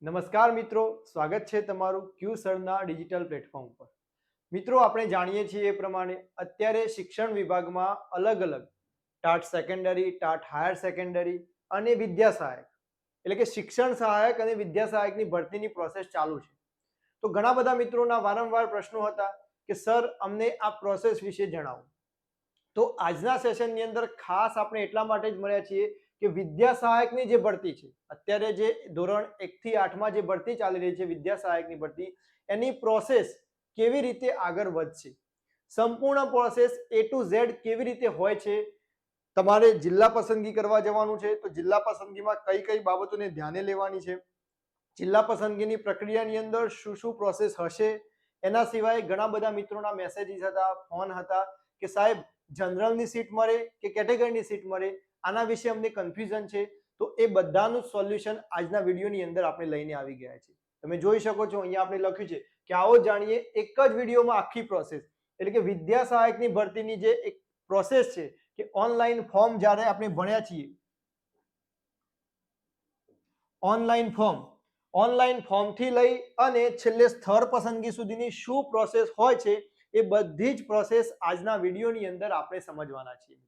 નમસ્કાર મિત્રો, સ્વાગત છે તમારું ક્યુ સરના ડિજિટલ પ્લેટફોર્મ પર। મિત્રો, આપણે જાણીએ છીએ એ પ્રમાણે અત્યારે શિક્ષણ વિભાગમાં અલગ અલગ TAT secondary, TAT higher secondary અને વિદ્યા સહાયક એટલે કે શિક્ષણ સહાયક અને વિદ્યા સહાયકની ભરતીની પ્રોસેસ ચાલુ છે। તો ઘણા બધા મિત્રોના વારંવાર પ્રશ્નો હતા કે સર અમને આ પ્રોસેસ વિશે જણાવો। તો આજના સેશનની અંદર ખાસ આપણે એટલા માટે જ મળ્યા છીએ કે વિદ્યા સહાયકની જે ભરતી છે, અત્યારે જે ધોરણ 1 થી 8માં જે ભરતી ચાલી રહી છે વિદ્યા સહાયકની ભરતી, એની પ્રોસેસ કેવી રીતે આગળ વધશે, સંપૂર્ણ પ્રોસેસ A to Z કેવી રીતે હોય છે, તમારે જિલ્લા પસંદગી કરવા જવાનું છે તો જિલ્લા પસંદગીમાં કઈ કઈ બાબતોને ધ્યાને લેવાની છે, જિલ્લા પસંદગીની પ્રક્રિયાની અંદર શું શું પ્રોસેસ હશે, એના સિવાય ઘણા બધા મિત્રોના મેસેજીસ હતા, ફોન હતા કે સાહેબ જનરલની સીટ મળે કે કેટેગરીની સીટ મળે, આના વિશે અમને કન્ફ્યુઝન છે। તો એ બધાનું સોલ્યુશન આજના વિડીયોની અંદર આપણે લઈને આવી ગયા છે। તમે જોઈ શકો છો અહીંયા આપણે લખ્યું છે કે આવો જાણીએ એક જ વિડીયોમાં આખી પ્રોસેસ, એટલે કે વિદ્યા સહાયકની ભરતીની જે એક પ્રોસેસ છે કે ઓનલાઈન ફોર્મ જ્યારે આપણે ભણ્યા છીએ, ઓનલાઈન ફોર્મથી લઈ અને છેલ્લે સ્થળ પસંદગી સુધીની શું પ્રોસેસ હોય છે એ બધી જ પ્રોસેસ આજના વિડીયોની અંદર આપણે સમજવાના છીએ।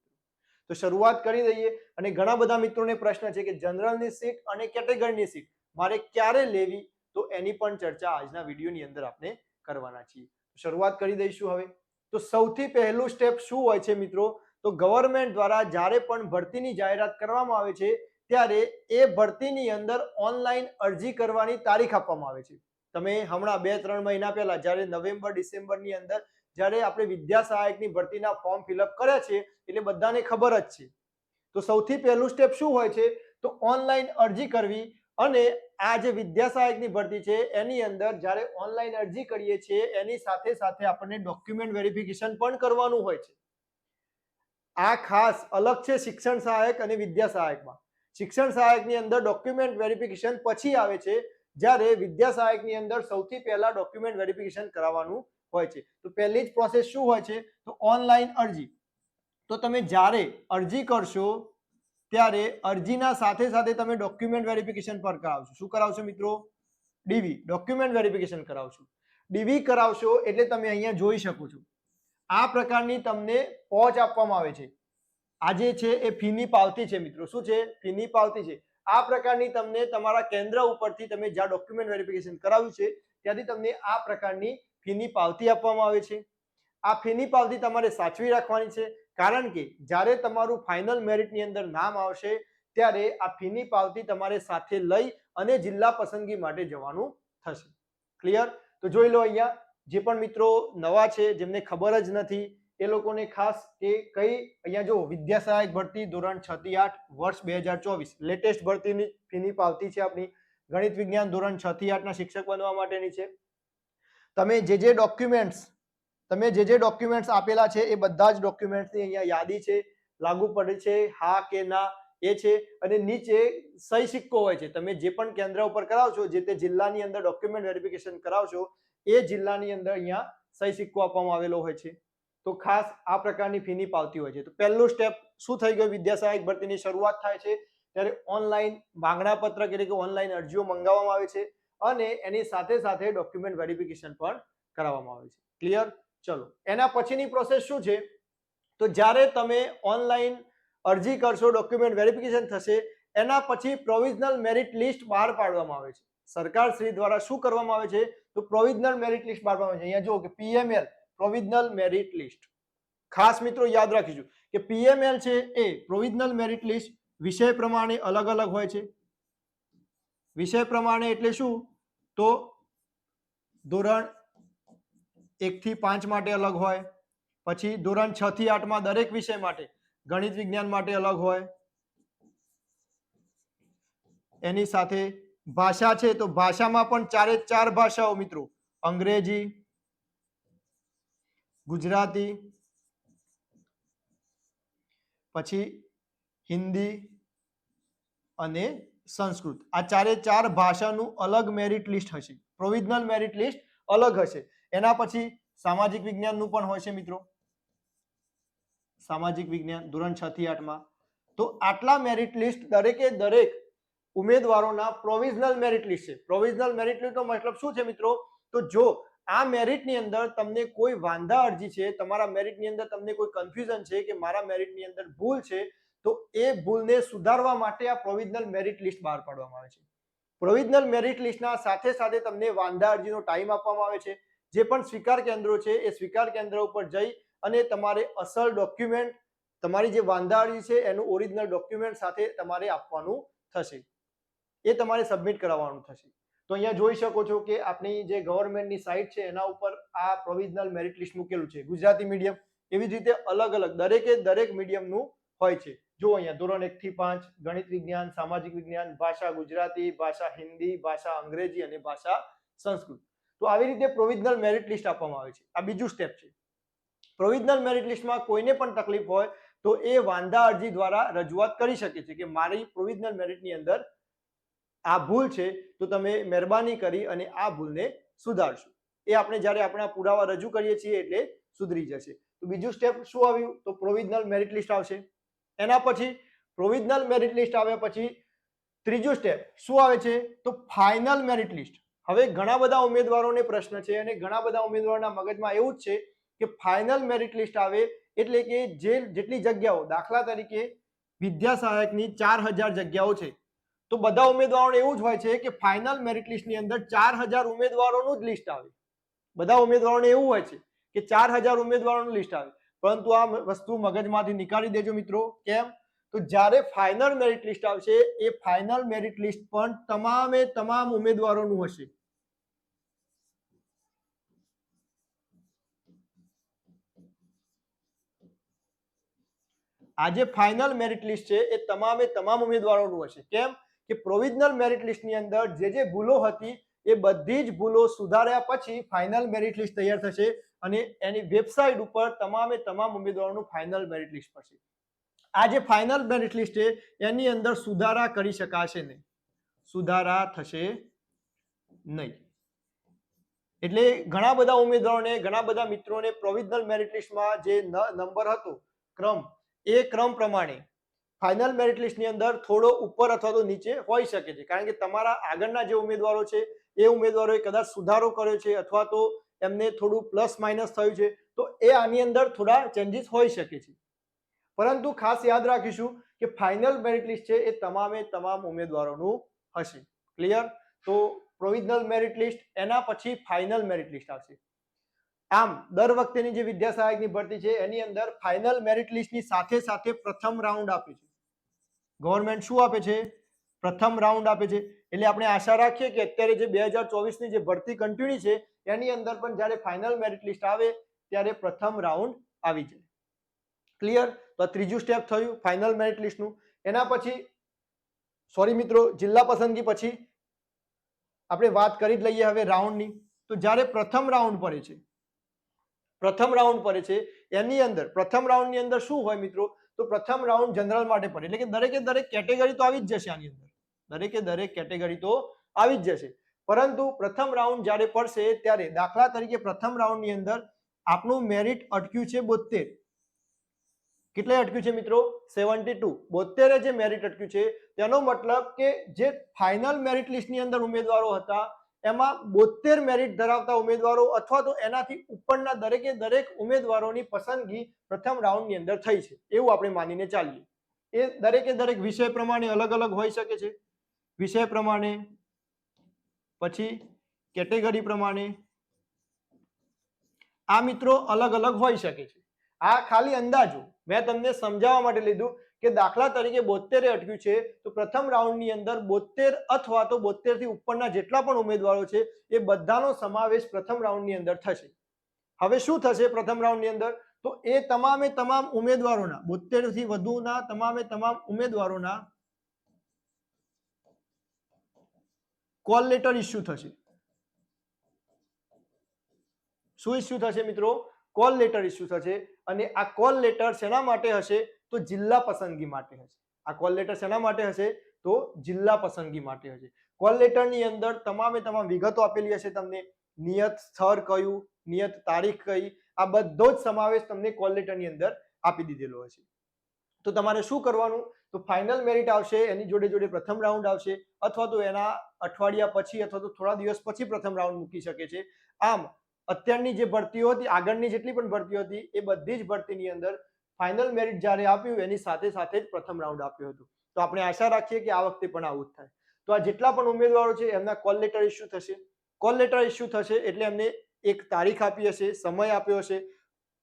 તો શરૂઆત કરી દઈએ। અને ઘણા બધા મિત્રોને પ્રશ્ન છે કે જનરલની સીટ અને કેટેગરીની સીટ મારે ક્યારે લેવી, તો એની પણ ચર્ચા આજના વિડીયોની અંદર આપણે કરવાના છીએ। શરૂઆત કરી દઈશું હવે। તો સૌથી પહેલું સ્ટેપ શું હોય છે મિત્રો, તો ગવર્મેન્ટ દ્વારા જ્યારે પણ ભરતીની જાહેરાત કરવામાં આવે છે ત્યારે એ ભરતીની અંદર ઓનલાઈન અરજી કરવાની તારીખ આપવામાં આવે છે। તમે હમણાં 2-3 મહિના પહેલા જ્યારે નવેમ્બર ડિસેમ્બરની અંદર જ્યારે આપણે વિદ્યા સહાયકની ભરતીના ફોર્મ ફિલઅપ કર્યા છે એટલે બધાને ખબર જ છે। તો સૌથી પહેલું સ્ટેપ શું હોય છે, તો ઓનલાઈન અરજી કરવી। અને આ જે વિદ્યા સહાયકની ભરતી છે એની અંદર જ્યારે ઓનલાઈન અરજી કરીએ છીએ એની સાથે સાથે આપણને ડોક્યુમેન્ટ વેરિફિકેશન પણ કરવાનું હોય છે। આ ખાસ અલગ છે શિક્ષણ સહાયક અને વિદ્યા સહાયકમાં। શિક્ષણ સહાયકની અંદર ડોક્યુમેન્ટ વેરિફિકેશન પછી આવે છે, જ્યારે વિદ્યા સહાયકની અંદર સૌથી પહેલા ડોક્યુમેન્ટ વેરિફિકેશન કરાવવાનું હોય છે। તો પહેલી જ પ્રોસેસ શું હોય છે, તો ઓનલાઈન અરજી। તો તમે જ્યારે અરજી કરશો ત્યારે અરજીના સાથે સાથે તમે ડોક્યુમેન્ટ વેરિફિકેશન પર કરાવશો। શું કરાવશો મિત્રો? ડીવી, ડોક્યુમેન્ટ વેરિફિકેશન કરાવશો। ડીવી કરાવશો એટલે તમે અહીંયા જોઈ શકો છો આ પ્રકારની તમને પહોંચ આપવામાં આવે છે। આ જે છે એ ફીની પાવતી છે મિત્રો। શું છે? ફીની પાવતી છે। આ પ્રકારની તમને તમારા કેન્દ્ર ઉપરથી તમે જ્યાં ડોક્યુમેન્ટ વેરિફિકેશન કરાવ્યું છે ત્યાંથી તમને આ પ્રકારની ફીની પાવતી આપવામાં આવે છે। આ ફીની પાવતી તમારે સાચવી રાખવાની છે, કારણ કે જ્યારે તમારું ફાઇનલ મેરિટની અંદર નામ આવશે ત્યારે આ ફીની પાવતી તમારે સાથે લઈ અને જિલ્લા પસંદગી માટે જવાનું થશે। ક્લિયર? તો જોઈ લો અહીંયા જે પણ મિત્રો નવા છે, જેમને ખબર જ નથી, એ લોકોને ખાસ કે કઈ અહીંયા જો વિદ્યા સહાયક ભરતી ધોરણ 6 થી 8 વર્ષ 2024 લેટેસ્ટ ભરતીની ફીની પાવતી છે આપણી। ગણિત વિજ્ઞાન ધોરણ 6 થી 8ના શિક્ષક બનવા માટેની છે। તમે જે ડોક્યુમેન્ટ્સ આપેલા છે એ બધા જ ડોક્યુમેન્ટ્સની અહીંયા યાદી છે, લાગુ પડે છે હા કે ના એ છે, અને નીચે સહી સિક્કો હોય છે। તમે જે પણ કેન્દ્ર ઉપર કરાવશો, જે તે જિલ્લાની અંદર ડોક્યુમેન્ટ વેરિફિકેશન કરાવશો એ જિલ્લાની અંદર અહીંયા સહી સિક્કો આપવામાં આવેલો હોય છે। તો ખાસ આ પ્રકારની ફીની પાવતી હોય છે। તો પહેલું સ્ટેપ શું થઈ ગયું, વિદ્યા સહાયક ભરતીની શરૂઆત થાય છે ત્યારે ઓનલાઈન માંગણા પત્રક એટલે કે ઓનલાઈન અરજીઓ મંગાવવામાં આવે છે અને એની સાથે સાથે ડોક્યુમેન્ટ વેરિફિકેશન પણ કરાવવામાં આવે છે। ક્લિયર? ચલો, એના પછીની પ્રોસેસ શું છે, તો જ્યારે તમે ઓનલાઈન અરજી કરશો, ડોક્યુમેન્ટ વેરિફિકેશન થશે, એના પછી પ્રોવિઝનલ મેરિટ લિસ્ટ બહાર પાડવામાં આવે છે। સરકાર શ્રી દ્વારા શું કરવામાં આવે છે, તો પ્રોવિઝનલ મેરિટ લિસ્ટ બહાર પાડવામાં આવે છે। અહીંયા જુઓ કે PML પ્રોવિઝનલ મેરિટ લિસ્ટ, ખાસ મિત્રો યાદ રાખીશું કે PML છે એ પ્રોવિઝનલ મેરિટ લિસ્ટ વિષય પ્રમાણે અલગ અલગ હોય છે। વિષય પ્રમાણે એટલે શું, તો ધોરણ 1 થી 5 માટે અલગ હોય, પછી ધોરણ 6 થી 8માં દરેક વિષય માટે, ગણિત વિજ્ઞાન માટે અલગ હોય, એની સાથે ભાષા છે તો ભાષામાં પણ 4 ભાષાઓ મિત્રો, અંગ્રેજી, ગુજરાતી, પછી હિન્દી અને સંસ્કૃત, આ 4 ભાષાનું અલગ મેરિટ લિસ્ટ હશે, પ્રોવિઝનલ મેરિટ લિસ્ટ અલગ હશે। એના પછી સામાજિક વિજ્ઞાનનું પણ હોય છે મિત્રો, સામાજિક વિજ્ઞાન ધોરણ 6 થી 8માં। તો આટલા મેરિટ લિસ્ટ દરેકે દરેક ઉમેદવારોના પ્રોવિઝનલ મેરિટ લિસ્ટ છે. પ્રોવિઝનલ મેરિટ લિસ્ટનો મતલબ શું છે મિત્રો? તો જો આ મેરિટની અંદર તમને કોઈ વાંધા અરજી છે, તમારા મેરિટની અંદર તમને કોઈ કન્ફ્યુઝન છે કે મારા મેરિટની અંદર ભૂલ છે, તો એ ભૂલને સુધારવા માટે આ પ્રોવિઝનલ મેરિટ લિસ્ટ બહાર પાડવામાં આવે છે. પ્રોવિઝનલ મેરિટ લિસ્ટના સાથે સાથે તમને વાંધા અરજીનો ટાઈમ આપવામાં આવે છે. જે પણ સ્વીકાર કેન્દ્રો છે એ સ્વીકાર કેન્દ્ર ઉપર જઈ અને તમારે અસલ ડોક્યુમેન્ટ, તમારી જે વાંધા અરજી છે એનું ઓરિજિનલ ડોક્યુમેન્ટ સાથે તમારે આપવાનું થશે. એ તમારે સબમિટ કરાવવાનું થશે. તો અહીંયા જોઈ શકો છો કે આપણી જે ગવર્મેન્ટની સાઇટ છે એના ઉપર આ પ્રોવિઝનલ મેરિટ લિસ્ટ મૂકેલું છે. ગુજરાતી મીડિયમ, એવી જ રીતે અલગ અલગ દરેક મીડિયમનું હોય છે. જો અહીંયા ધોરણ 1 થી 5 ગણિત વિજ્ઞાન, સામાજિક વિજ્ઞાન, ભાષા ગુજરાતી, ભાષા હિન્દી, ભાષા અંગ્રેજી અને ભાષા સંસ્કૃત. તો આવી રીતે પ્રોવિઝનલ મેરિટ લિસ્ટ આપવામાં આવે છે. આ બીજું સ્ટેપ છે. પ્રોવિઝનલ મેરિટ લિસ્ટમાં કોઈને પણ તકલીફ હોય તો એ વાંધા અરજી દ્વારા રજૂઆત કરી શકે છે કે મારી પ્રોવિઝનલ મેરિટની અંદર આ ભૂલ છે, તો તમે મહેરબાની કરી અને આ ભૂલને સુધારશો. એ આપણે જ્યારે આપણા પુરાવા રજૂ કરીએ છીએ એટલે સુધરી જશે. તો બીજું સ્ટેપ શું આવ્યું? તો પ્રોવિઝનલ મેરિટ લિસ્ટ આવશે. એના પછી પ્રોવિઝનલ મેરિટ લિસ્ટ આવ્યા પછી ત્રીજું સ્ટેપ શું આવે છે? તો ફાઇનલ મેરિટ લિસ્ટ. હવે ઘણા બધા ઉમેદવારોને પ્રશ્ન છે અને ઘણા બધા ઉમેદવારોના મગજમાં એવું જ છે કે ફાઇનલ મેરિટ લિસ્ટ આવે એટલે કે જેટલી જગ્યાઓ, દાખલા તરીકે વિદ્યા સહાયકની 4000 જગ્યાઓ છે, તો બધા ઉમેદવારોને એવું જ હોય છે કે ફાઇનલ મેરિટ લિસ્ટની અંદર 4000 ઉમેદવારોનું જ લિસ્ટ આવે. બધા ઉમેદવારોને એવું હોય છે કે 4000 ઉમેદવારોનું લિસ્ટ આવે. પરંતુ આ વસ્તુ મગજમાંથી નીકાળી દેજો મિત્રો. કેમ? તો જ્યારે ફાઇનલ મેરિટ લિસ્ટ આવશે એ ફાઇનલ મેરિટ લિસ્ટ પણ તમામ ઉમેદવારોનું હશે. આ જે ફાઇનલ મેરિટ લિસ્ટ છે એ તમામ ઉમેદવારોનું હશે. કેમ કે પ્રોવિઝનલ મેરિટ લિસ્ટની અંદર જે ભૂલો હતી એ બધી જ ભૂલો સુધાર્યા પછી ફાઇનલ મેરિટ લિસ્ટ તૈયાર થશે અને એની વેબસાઇટ ઉપર તમામ ઉમેદવારોનું ફાઇનલ મેરિટ લિસ્ટ પડશે. આ જે ફાઇનલ મેરિટ લિસ્ટ છે એની અંદર સુધારા કરી શકાશે નહીં, સુધારા થશે નહીં. એટલે ઘણા બધા ઉમેદવારોને, ઘણા બધા મિત્રોને પ્રોવિઝનલ મેરિટ લિસ્ટમાં જે નંબર હતો, ક્રમ, એ ક્રમ પ્રમાણે ફાઇનલ મેરિટ લિસ્ટની અંદર થોડો ઉપર અથવા તો નીચે હોઈ શકે છે. કારણ કે તમારા આગળના જે ઉમેદવારો છે એ ઉમેદવારોએ કદાચ સુધારો કર્યો છે અથવા તો એમને થોડું પ્લસ માઇનસ થયું છે, તો એ આની અંદર થોડા ચેન્જીસ હોઈ શકે છે. પરંતુ ખાસ યાદ રાખીશું કે ફાઇનલ મેરિટ લિસ્ટ છે એ તમામ ઉમેદવારોનું હશે. ક્લિયર? તો પ્રોવિઝનલ મેરિટ લિસ્ટ, એના પછી ફાઇનલ મેરિટ લિસ્ટ આવશે. આમ દર વખતેની જે વિદ્યા સહાયકની ભરતી છે એની અંદર ફાઇનલ મેરિટ લિસ્ટની સાથે સાથે પ્રથમ રાઉન્ડ આપે છે. ગવર્મેન્ટ શું આપે છે? પ્રથમ રાઉન્ડ આપે છે. એટલે આપણે આશા રાખીએ કે અત્યારે જે 2024ની જે ભરતી કન્ટિન્યુ છે એની અંદર પણ જ્યારે ફાઇનલ મેરિટ લિસ્ટ આવે ત્યારે પ્રથમ રાઉન્ડ આવી જાય. ક્લિયર? તો ત્રીજું સ્ટેપ થયું ફાઇનલ મેરિટ લિસ્ટનું. એના પછી સોરી મિત્રો, જિલ્લા પસંદગી પછી આપણે વાત કરી જ લઈએ હવે રાઉન્ડની. તો જ્યારે પ્રથમ રાઉન્ડ પડે છે એની અંદર પ્રથમ રાઉન્ડની અંદર શું હોય મિત્રો? તો પ્રથમ રાઉન્ડ જનરલ માટે પડે. એટલે કે દરેક કેટેગરી તો આવી જ જશે આની અંદર, દરેક કેટેગરી તો આવી જ જશે. પરંતુ પ્રથમ રાઉન્ડ જ્યારે પડશે ત્યારે દાખલા તરીકે પ્રથમ રાઉન્ડની અંદર આપનું મેરિટ અટક્યું છે 72. કેટલે અટક્યું છે મિત્રો? 72. 72 જે મેરિટ અટક્યું છે તેનો મતલબ કે જે ફાઇનલ મેરિટ લિસ્ટની અંદર ઉમેદવારો હતા એમાં 72 મેરિટ ધરાવતા ઉમેદવારો અથવા તો એનાથી ઉપરના દરેક ઉમેદવારોની પસંદગી પ્રથમ રાઉન્ડની અંદર થઈ છે એવું આપણે માનીને ચાલીએ. એ દરેક વિષય પ્રમાણે અલગ અલગ હોઈ શકે છે. વિષય પ્રમાણે, પછી કેટેગરી પ્રમાણે આ મિત્રો અલગ અલગ હોઈ શકે છે. આ ખાલી અંદાજો મેં તમને સમજાવવા માટે લીધું કે દાખલા તરીકે 72 અટક્યું છે તો પ્રથમ રાઉન્ડની અંદર 72 અથવા તો 72 થી ઉપરના જેટલા પણ ઉમેદવારો છે એ બધાનો સમાવેશ પ્રથમ રાઉન્ડની અંદર થશે. હવે શું થશે પ્રથમ રાઉન્ડની અંદર? તો એ તમામ ઉમેદવારોના 72 થી વધુના તમામ ઉમેદવારોના કોલ લેટર ઇસ્યુ થશે. શું ઇસ્યુ થશે મિત્રો? કોલ લેટર ઇસ્યુ થશે. અને આ કોલ લેટર શેના માટે હશે? તો જિલ્લા પસંદગી માટે હશે. આ કોલ લેટર શેના માટે હશે? તો જિલ્લા પસંદગી માટે હશે. કોલ લેટરની અંદર તમામ વિગતો આપેલી હશે તમને. નિયત સ્થળ કયું, નિયત તારીખ કઈ, આ બધો જ સમાવેશ તમને કોલ લેટરની અંદર આપી દીધેલો હશે. તો તમારે શું કરવાનું? તો ફાઇનલ મેરિટ આવશે, એની જોડે જોડે પ્રથમ રાઉન્ડ આવશે, અથવા તો એના અઠવાડિયા પછી અથવા તો થોડા દિવસ પછી પ્રથમ રાઉન્ડ મૂકી શકે છે. આમ અત્યારની જે ભરતીઓ હતી, આગળની જેટલી પણ ભરતીઓ હતી, એ બધી જ ભરતીની અંદર ફાઇનલ મેરિટ જ્યારે આપ્યું એની સાથે સાથે જ પ્રથમ રાઉન્ડ આપ્યું હતું. તો આપણે આશા રાખીએ કે આ વખતે પણ આવું જ થાય. તો આ જેટલા પણ ઉમેદવારો છે એમના કોલ લેટર ઇસ્યુ થશે. કોલ લેટર ઇસ્યુ થશે એટલે એમને એક તારીખ આપી હશે, સમય આપ્યો હશે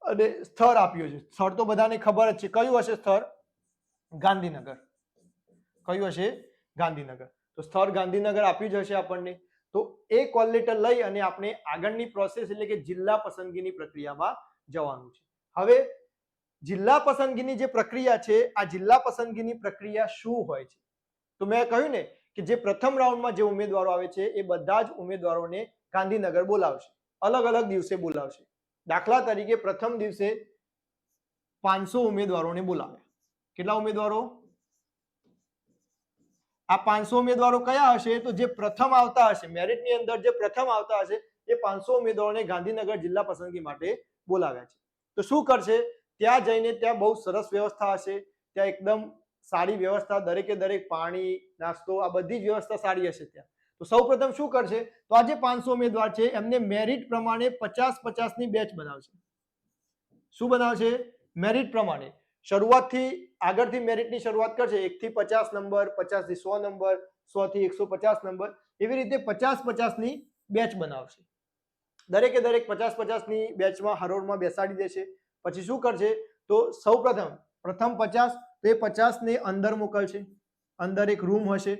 અને સ્થળ આપ્યું છે. સ્થળ તો બધાને ખબર જ છે. કયું હશે સ્થળ? ગાંધીનગર. કયું હશે? ગાંધીનગર. તો સ્થળ ગાંધીનગર આપ્યું જ હશે આપણને. તો એ કોલ લેટર લઈ અને આપણે આગળની પ્રોસેસ એટલે કે જિલ્લા પસંદગીની પ્રક્રિયામાં જવાનું છે. હવે જિલ્લા પસંદગીની જે પ્રક્રિયા છે, આ જિલ્લા પસંદગીની પ્રક્રિયા શું હોય છે? તો મેં કહ્યું ને કે જે પ્રથમ રાઉન્ડમાં જે ઉમેદવારો આવે છે એ બધા જ ઉમેદવારોને ગાંધીનગર બોલાવશે, અલગ અલગ દિવસે બોલાવશે. દાખલા તરીકે પ્રથમ દિવસે 500 ઉમેદવારોને બોલાવ્યા. કેટલા ઉમેદવારો? આ 500 ઉમેદવારો કયા હશે? તો જે પ્રથમ આવતા હશે, મેરિટની અંદર જે પ્રથમ આવતા હશે એ 500 ઉમેદવારોને ગાંધીનગર જિલ્લા પસંદગી માટે બોલાવ્યા છે. તો શું કરશે? ત્યાં જઈને ત્યાં બહુ સરસ વ્યવસ્થા હશે, ત્યાં એકદમ સારી વ્યવસ્થા, દરેકે દરેક પાણી, નાસ્તો, આ બધી જ વ્યવસ્થા સારી હશે ત્યાં. તો સૌપ્રથમ શું કરશે? તો આ જે 500 ઉમેદવાર છે એમને મેરિટ પ્રમાણે 50-50 ની બેચ બનાવશે. શું બનાવશે? મેરિટ પ્રમાણે. શરૂઆતથી આગળથી મેરિટની શરૂઆત કરશે, 1 થી 50 નંબર, 50 થી 100 નંબર, 100 થી 150 નંબર, એવી રીતે 50-50 ની બેચ બનાવશે. દરેકે દરેક 50-50 ની બેચમાં હરોળમાં બેસાડી દેશે. પછી શું કરશે? તો સૌપ્રથમ પ્રથમ 50, તો એ 50 ને અંદર મોકલશે. અંદર એક રૂમ હશે,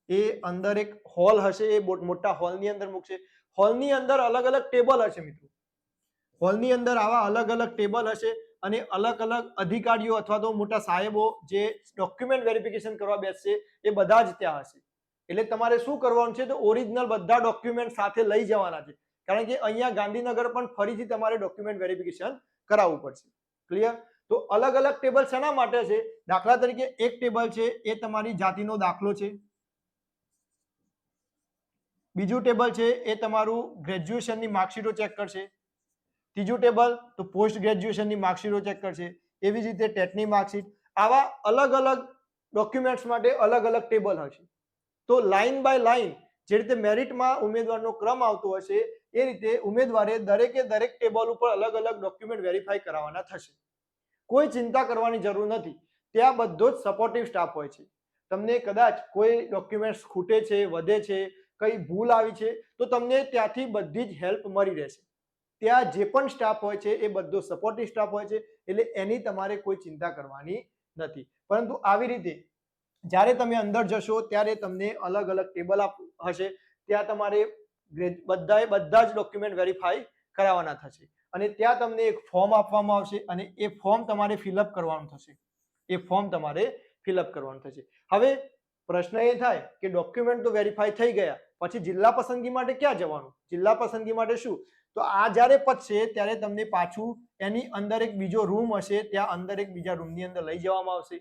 એ અંદર એક હોલ હશે, એ મોટા હોલની અંદર મૂકશે. હોલની અંદર અલગ અલગ ટેબલ હશે મિત્રો. હોલની અંદર આવા અલગ અલગ ટેબલ હશે અને અલગ અલગ અધિકારીઓ અથવા તો મોટા સાહેબો જે ડોક્યુમેન્ટ વેરિફિકેશન કરવા બેસશે એ બધા જ ત્યાં હશે. એટલે તમારે શું કરવાનું છે? તો ઓરિજિનલ બધા ડોક્યુમેન્ટ સાથે લઈ જવાના છે, કારણ કે અહીંયા ગાંધીનગર પણ ફરીથી તમારે ડોક્યુમેન્ટ વેરિફિકેશન કરાવવું પડશે. ક્લિયર? તો અલગ અલગ ટેબલ શેના માટે છે? દાખલા તરીકે એક ટેબલ છે એ તમારી જાતિનો દાખલો છે. બીજું ટેબલ છે એ તમારું ગ્રેજ્યુએશનની માર્કશીટો ચેક કરશે. ત્રીજું ટેબલ તો પોસ્ટ ગ્રેજ્યુએશનની માર્કશીટો ચેક કરશે. એવી જ રીતે ટેટની માર્કશીટ. આવા અલગ અલગ ડોક્યુમેન્ટ્સ માટે અલગ અલગ ટેબલ હશે. તો લાઇન બાય લાઇન જે રીતે મેરિટમાં ઉમેદવારનો ક્રમ આવતો હશે એ રીતે ઉમેદવારે દરેકે દરેક ટેબલ ઉપર અલગ અલગ ડોક્યુમેન્ટ વેરીફાઈ કરાવવાના થશે. કોઈ ચિંતા કરવાની જરૂર નથી. ત્યાં બધો જ સપોર્ટિવ સ્ટાફ હોય છે. તમને કદાચ કોઈ ડોક્યુમેન્ટ્સ ખૂટે છે, વધે છે, કઈ ભૂલ આવી છે, તો તમને ત્યાંથી બધી જ હેલ્પ મળી રહેશે. ત્યાં જે પણ સ્ટાફ હોય છે એ બધો સપોર્ટિવ સ્ટાફ હોય છે, એટલે એની તમારે કોઈ ચિંતા કરવાની નથી. પરંતુ આવી રીતે જ્યારે તમે અંદર જશો ત્યારે તમને અલગ અલગ ટેબલ હશે, ત્યાં તમારે બધા જ ડોક્યુમેન્ટ વેરીફાઈ કરાવવાના થશે અને ત્યાં તમને એક ફોર્મ આપવામાં આવશે અને એ ફોર્મ તમારે ફિલઅપ કરવાનું થશે. એ ફોર્મ તમારે ફિલઅપ કરવાનું થશે. હવે પ્રશ્ન એ થાય કે ડોક્યુમેન્ટ તો વેરીફાઈ થઈ ગયા, પછી જિલ્લા પસંદગી માટે ક્યાં જવાનું? જિલ્લા પસંદગી માટે શું? તો આ જ્યારે પતશે ત્યારે તમને પાછું એની અંદર એક બીજો રૂમ હશે, ત્યાં અંદર એક બીજા રૂમની અંદર લઈ જવામાં આવશે,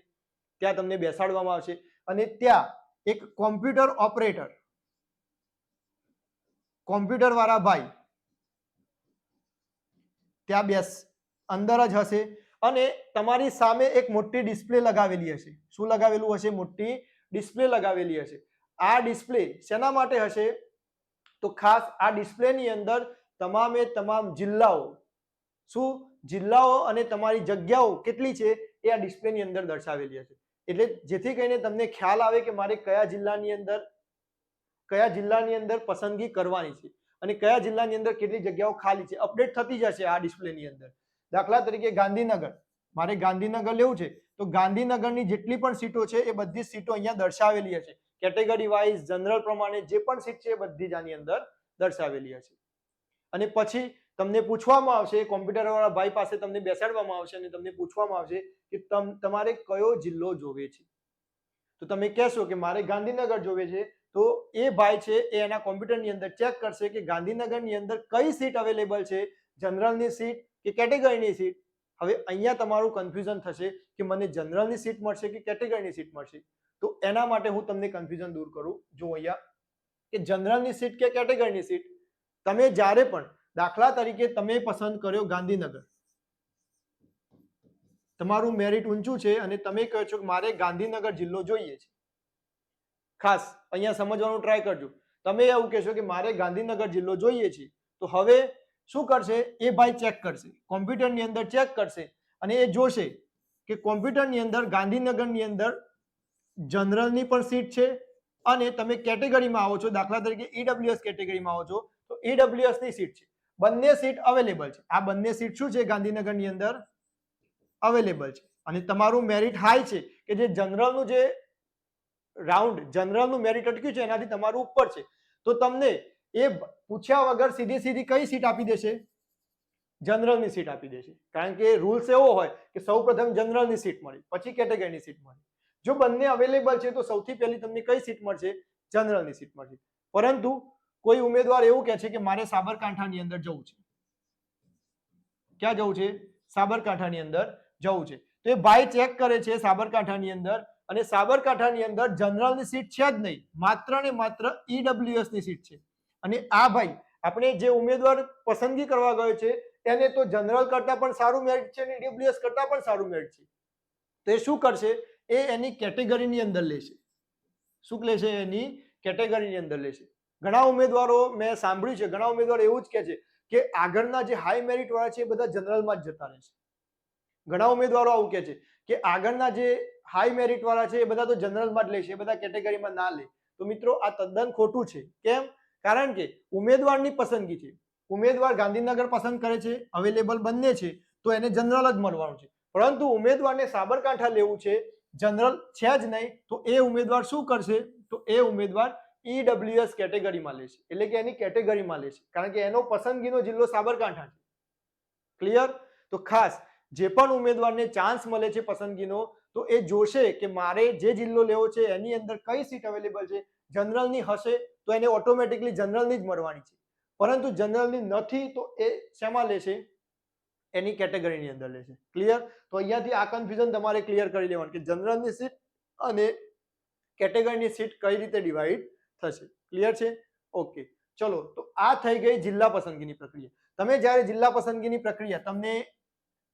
ત્યાં તમને બેસાડવામાં આવશે અને ત્યાં એક કોમ્પ્યુટર ઓપરેટર, કોમ્પ્યુટર વાળા ભાઈ ત્યાં અંદર જ હશે અને તમારી સામે એક મોટી ડિસ્પ્લે લગાવેલી હશે. શું લગાવેલું હશે? મોટી ડિસ્પ્લે લગાવેલી હશે. આ ડિસ્પ્લે શેના માટે હશે? તો ખાસ આ ડિસ્પ્લેની અંદર તમામે તમામ જિલ્લાઓ, શું જિલ્લાઓ અને તમારી જગ્યાઓ કેટલી છે એ આ ડિસ્પ્લેની અંદર દર્શાવેલી હશે. એટલે જેથી કરીને તમને ખ્યાલ આવે કે મારે કયા જિલ્લાની અંદર પસંદગી કરવાની છે અને કયા જિલ્લાની અંદર કેટલી જગ્યાઓ ખાલી છે. અપડેટ થતી જશે આ ડિસ્પ્લેની અંદર. દાખલા તરીકે ગાંધીનગર, મારે ગાંધીનગર લેવું છે તો ગાંધીનગરની જેટલી પણ સીટો છે એ બધી સીટો અહીંયા દર્શાવેલી હશે. કેટેગરી વાઇઝ, જનરલ પ્રમાણે જે પણ સીટ છે એ બધી જ આની અંદર દર્શાવેલી હશે. અને પછી તમને પૂછવામાં આવશે, કોમ્પ્યુટર વાળા ભાઈ પાસે તમને બેસાડવામાં આવશે અને તમને પૂછવામાં આવશે કે તમારે કયો જિલ્લો જોવે છે. તો તમે કહેશો કે મારે ગાંધીનગર જોવે છે, તો એ ભાઈ છે એ એના કોમ્પ્યુટરની અંદર ચેક કરશે કે ગાંધીનગરની અંદર કઈ સીટ અવેલેબલ છે, જનરલની સીટ કે કેટેગરીની સીટ. હવે અહીંયા તમારું કન્ફ્યુઝન થશે કે મને જનરલની સીટ મળશે કે કેટેગરીની સીટ મળશે. તો એના માટે હું તમને કન્ફ્યુઝન દૂર કરું. જો અહીંયા કે જનરલની સીટ કે કેટેગરીની સીટ, તમે જ્યારે પણ દાખલા તરીકે તમે પસંદ કર્યો ગાંધીનગર, તમારું મેરિટ ઊંચું છે અને તમે કહો છો કે મારે ગાંધીનગર જિલ્લો જોઈએ છે, ખાસ અહીંયા સમજવાનું ટ્રાય કરજો. તમે એવું કહેશો કે મારે ગાંધીનગર જિલ્લો જોઈએ છે, તો હવે શું કરશે એ ભાઈ ચેક કરશે, કોમ્પ્યુટરની અંદર ચેક કરશે અને એ જોશે કે કોમ્પ્યુટરની અંદર ગાંધીનગરની અંદર જનરલની પણ સીટ છે અને તમે કેટેગરીમાં આવો છો, દાખલા તરીકે ઈડબ્લ્યુએસ કેટેગરીમાં આવો છો તો ઈડબ્લ્યુએસ ની સીટ છે, બંને સીટ અવેલેબલ છે. આ બંને સીટ શું છે ગાંધીનગરની અંદર અવેલેબલ છે અને તમારું મેરિટ હાઈ છે કે જે જનરલનું જે રાઉન્ડ જનરલનું મેરિટ અટક્યું છે એનાથી તમારું ઉપર છે, તો તમને એ પૂછ્યા વગર સીધી સીધી કઈ સીટ આપી દેશે? જનરલની સીટ આપી દેશે. કારણ કે રૂલ્સ એવો હોય કે સૌપ્રથમ જનરલની સીટ મળે પછી કેટેગરીની સીટ મળે. જો બંને અવેલેબલ છે તો સૌથી પહેલી તમને કઈ સીટ મળશે? જનરલની સીટ મળશે. પરંતુ કોઈ ઉમેદવાર એવું કહે છે કે મારે સાબરકાંઠાની અંદર જવું છે. ક્યાં જવું છે? સાબરકાંઠાની અંદર જવું છે. તો એ ભાઈ ચેક કરે છે સાબરકાંઠાની અંદર અને સાબરકાંઠાની અંદર જનરલની સીટ છે જ નહીં, માત્ર ને માત્ર ઈડબ્લ્યુએસ ની સીટ છે. અને આ ભાઈ આપણે જે ઉમેદવાર પસંદગી કરવા ગયો છે એને તો જનરલ કરતા પણ સારું મેરિટ છે અને ઈડબ્લ્યુએસ કરતા પણ સારું મેરિટ છે. તો એ શું કરશે? એ એની કેટેગરીની અંદર લેશે. શું લેશે? એની કેટેગરીની અંદર લેશે. ઘણા ઉમેદવારો મેં સાંભળ્યું છે, ઘણા ઉમેદવારો એવું જ કહે છે કે આગળના જે હાઈ મેરિટ વાળા છે એ બધા જનરલમાં જ જતા રહેશે. ઘણા ઉમેદવારો આવું કહે છે કે આગળના જે હાઈ મેરિટ વાળા છે એ બધા તો જનરલમાં જ લેશે, એ બધા કેટેગરીમાં ના લે. તો મિત્રો આ તદ્દન ખોટું છે. કેમ? કારણ કે ઉમેદવારની પસંદગી છે. ઉમેદવાર ગાંધીનગર પસંદ કરે છે, અવેલેબલ બંને છે, તો એને જનરલ જ મળવાનું છે. પરંતુ ઉમેદવારને સાબરકાંઠા લેવું છે, જનરલ છે જ નહીં, તો એ ઉમેદવાર શું કરશે? તો એ ઉમેદવાર ઈડબ્લ્યુએસ કેટેગરીમાં લેશે, એટલે કે એની કેટેગરીમાં લેશે, કારણ કે એનો પસંદગીનો જિલ્લો સાબરકાંઠા છે. ક્લિયર? તો ખાસ જે પણ ઉમેદવારને ચાન્સ મળે છે પસંદગીનો, તો એ જોશે કે મારે જે જિલ્લો લેવો છે એની અંદર કઈ સીટ અવેલેબલ છે. જનરલની હશે તો એને ઓટોમેટિકલી જનરલની જ મળવાની છે, પરંતુ જનરલની નથી તો એ શેમાં લેશે? એની કેટેગરીની અંદર લેશે. ક્લિયર? તો અહીંયાથી આ કન્ફ્યુઝન તમારે ક્લિયર કરી લેવાનું કે જનરલની સીટ અને કેટેગરીની સીટ કઈ રીતે ડિવાઈડ થશે. ક્લિયર છે? ઓકે, ચલો. તો આ થઈ ગઈ જિલ્લા પસંદગીની પ્રક્રિયા. તમે જ્યારે જિલ્લા પસંદગીની પ્રક્રિયા, તમને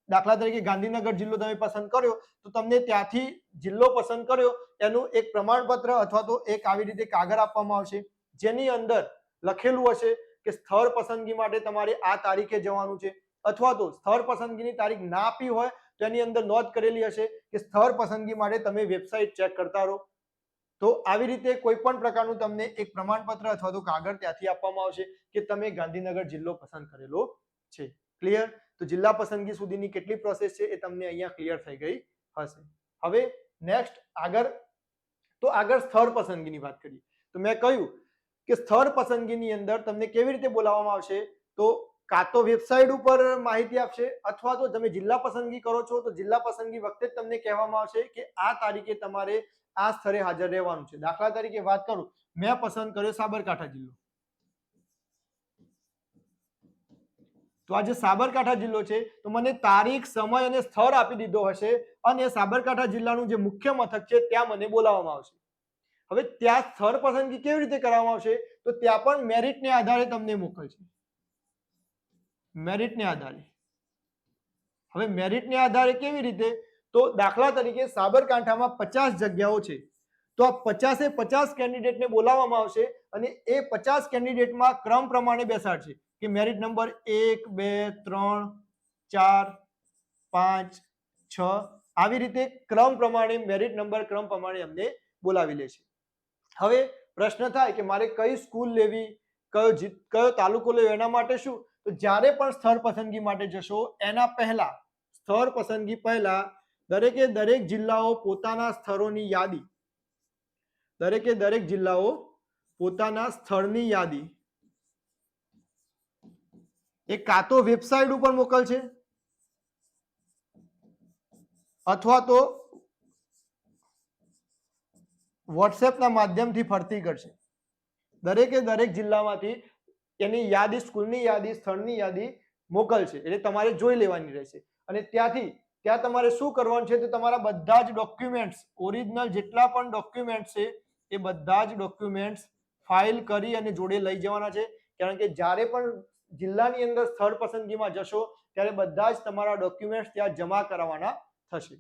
દાખલા તરીકે ગાંધીનગર જિલ્લો તમે પસંદ કર્યો તો તમને ત્યાંથી જિલ્લો પસંદ કર્યો એનું એક પ્રમાણપત્ર અથવા તો એક આવી રીતે કાગળ આપવામાં આવશે જેની અંદર લખેલું હશે કે સ્થળ પસંદગી માટે તમારે આ તારીખે જવાનું છે, અથવા તો સ્થળ પસંદગીની તારીખ ના આપી હોય તો એની અંદર નોંધ કરેલી હશે કે સ્થળ પસંદગી માટે તમે વેબસાઇટ ચેક કરતા રહો. તો આવી રીતે કોઈ પણ પ્રકારનું તમને એક પ્રમાણપત્ર અથવા તો કાગળ ત્યાંથી આપવામાં આવશે કે તમે ગાંધીનગર જિલ્લો પસંદ કરેલો છે. ક્લિયર? તો જિલ્લા પસંદગી સુધીની કેટલી પ્રોસેસ છે એ તમને અહીંયા ક્લિયર થઈ ગઈ હશે. હવે નેક્સ્ટ આગળ સ્થળ પસંદગીની વાત કરીએ. તો મેં કહ્યું કે સ્થળ પસંદગીની અંદર તમને કેવી રીતે બોલાવવામાં આવશે? તો કાં તો વેબસાઇટ ઉપર માહિતી આપશે અથવા તો તમે જિલ્લા પસંદગી કરો છો તો જિલ્લા પસંદગી વખતે જ તમને કહેવામાં આવશે કે આ તારીખે તમારે આ સ્થળે હાજર રહેવાનું છે. દાખલા તરીકે વાત કરું, મેં પસંદ કર્યો સાબરકાંઠા જિલ્લો. તો આ જે સાબરકાંઠા જિલ્લો છે તો મને તારીખ, સમય અને સ્થળ આપી દીધો હશે અને સાબરકાંઠા જિલ્લાનું જે મુખ્ય મથક છે ત્યાં મને બોલાવવામાં આવશે. હવે ત્યાં સ્થળ પસંદગી કેવી રીતે કરવામાં આવશે? તો ત્યાં પણ મેરિટને આધારે તમને મોકલશે. મેરિટને આધારે. હવે મેરિટને આધારે કેવી રીતે? તો દાખલા તરીકે સાબરકાંઠામાં 50 જગ્યાઓ છે, તો આ 50 કેન્ડિડેટને બોલાવવામાં આવશે અને એ 50 કેન્ડિડેટમાં ક્રમ પ્રમાણે બેસાડશે કે મેરિટ નંબર 1, 2, 3, 4, 5, 6 આવી રીતે ક્રમ પ્રમાણે મેરિટ નંબર ક્રમ પ્રમાણે અમને બોલાવી લે છે. હવે પ્રશ્ન થાય કે મારે કઈ સ્કૂલ લેવી, કયો તાલુકો લેવો, એના માટે શું? તો જ્યારે પણ સ્થળ પસંદગી માટે જશો એના પહેલા, સ્થળ પસંદગી પહેલા દરેકે દરેક જિલ્લાઓ પોતાના સ્થળોની યાદી, દરેકે દરેક જિલ્લાઓ પોતાના સ્થળની યાદી એ કાં તો વેબસાઇટ ઉપર મોકલશે અથવા તો વોટ્સએપના માધ્યમથી ફરતી કરશે. દરેકે દરેક જિલ્લામાંથી એની યાદી, સ્કૂલની યાદી, સ્થળની યાદી મોકલશે, એટલે તમારે જોઈ લેવાની રહેશે. અને ત્યાં તમારે શું કરવાનું છે? તો તમારા બધા જ ડોક્યુમેન્ટ્સ, ઓરિજિનલ જેટલા પણ ડોક્યુમેન્ટ્સ છે એ બધા જ ડોક્યુમેન્ટ્સ ફાઇલ કરી અને જોડે લઈ જવાના છે. કારણ કે જ્યારે પણ જિલ્લાની અંદર સ્થળ પસંદગીમાં જશો ત્યારે બધા જ તમારા ડોક્યુમેન્ટ્સ ત્યાં જમા કરાવવાના થશે.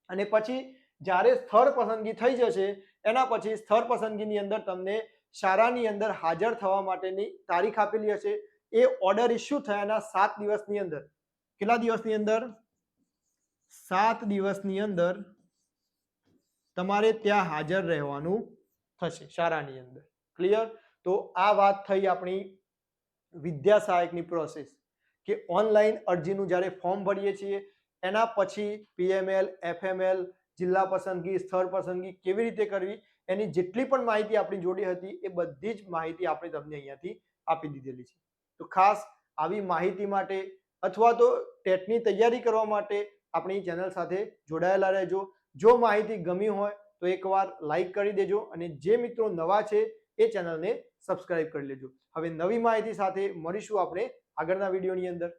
અને પછી જ્યારે સ્થળ પસંદગી થઈ જશે એના પછી સ્થળ પસંદગીની અંદર તમને શાળાની અંદર હાજર થવા માટેની તારીખ આપેલી હશે. એ ઓર્ડર ઇસ્યુ થયાના 7 દિવસની અંદર, કેટલા દિવસની અંદર? 7 દિવસની અંદર તમારે ત્યાં હાજર રહેવાનું થશે શાળાની અંદર. ક્લિયર? તો આ વાત થઈ આપણી વિદ્યા સહાયકની પ્રોસેસ, કે ઓનલાઈન અરજીનું જ્યારે ફોર્મ ભરીએ છીએ એના પછી પીએમએલ, એફએમએલ, જિલ્લા પસંદગી, સ્થળ પસંદગી કેવી રીતે કરવી, એની જેટલી પણ માહિતી આપણી જોડે હતી એ બધી જ માહિતી આપણે તમને અહીંયાથી આપી દીધેલી છે. તો ખાસ આવી માહિતી માટે અથવા તો ટેટની તૈયારી કરવા માટે આપણી ચેનલ સાથે જોડાયેલા રહેજો. જો માહિતી ગમી હોય તો એકવાર લાઈક કરી દેજો અને જે મિત્રો નવા છે એ ચેનલને સબસ્ક્રાઇબ કરી લેજો. હવે નવી માહિતી સાથે મળીશું આપણે આગળના વિડીયોની અંદર.